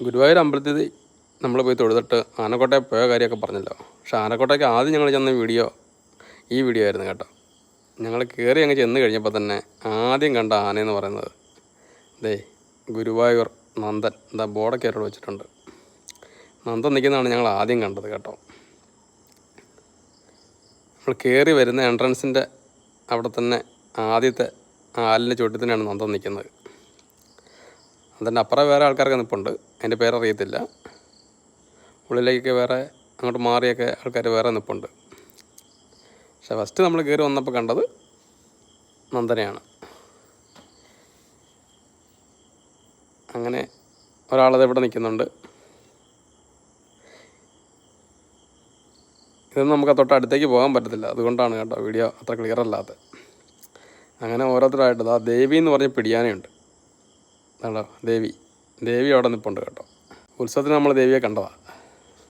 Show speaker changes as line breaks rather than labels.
ഗുരുവായൂർ അമ്പലത്തിൽ നമ്മൾ പോയി തൊഴുതിട്ട് ആനക്കോട്ടയിൽ പോയ കാര്യമൊക്കെ പറഞ്ഞല്ലോ. പക്ഷേ ആനക്കോട്ടയ്ക്ക് ആദ്യം ഞങ്ങൾ ചെന്ന ഈ വീഡിയോ ആയിരുന്നു കേട്ടോ. ഞങ്ങൾ കയറി അങ്ങ് ചെന്ന് കഴിഞ്ഞപ്പോൾ തന്നെ ആദ്യം കണ്ട ആനയെന്ന് പറയുന്നത് ഗുരുവായൂർ നന്ദൻ ബോർഡൊക്കെ അവിടെ വെച്ചിട്ടുണ്ട്. നന്ദൻ നിൽക്കുന്നതാണ് ഞങ്ങൾ ആദ്യം കണ്ടത് കേട്ടോ. നമ്മൾ കയറി വരുന്ന എൻട്രൻസിൻ്റെ അവിടെ തന്നെ ആദ്യത്തെ ആലിൻ്റെ ചുവട്ടിൽ തന്നെയാണ് നന്ദൻ നിൽക്കുന്നത്. അതിൻ്റെ അപ്പുറം വേറെ ആൾക്കാരൊക്കെ നിൽപ്പുണ്ട്, അതിൻ്റെ പേരറിയത്തില്ല. ഉള്ളിലേക്കൊക്കെ വേറെ അങ്ങോട്ട് മാറിയൊക്കെ ആൾക്കാർ വേറെ നിൽപ്പുണ്ട്. പക്ഷേ ഫസ്റ്റ് നമ്മൾ കയറി വന്നപ്പോൾ കണ്ടത് നന്ദനെയാണ്. അങ്ങനെ ഒരാളത് ഇവിടെ നിൽക്കുന്നുണ്ട്. ഇതൊന്നും നമുക്ക് തൊട്ടടുത്തേക്ക് പോകാൻ പറ്റത്തില്ല, അതുകൊണ്ടാണ് കേട്ടോ വീഡിയോ അത്ര ക്ലിയർ അല്ലാത്തത്. അങ്ങനെ ഓരോരുത്തരായിട്ട് ദേവി എന്ന് പറഞ്ഞ് പിടിയാനയുണ്ട് കേട്ടോ. ദേവി അവിടെ നിൽപ്പുണ്ട് കേട്ടോ. ഉത്സവത്തിന് നമ്മൾ ദേവിയെ കണ്ടതാണ്.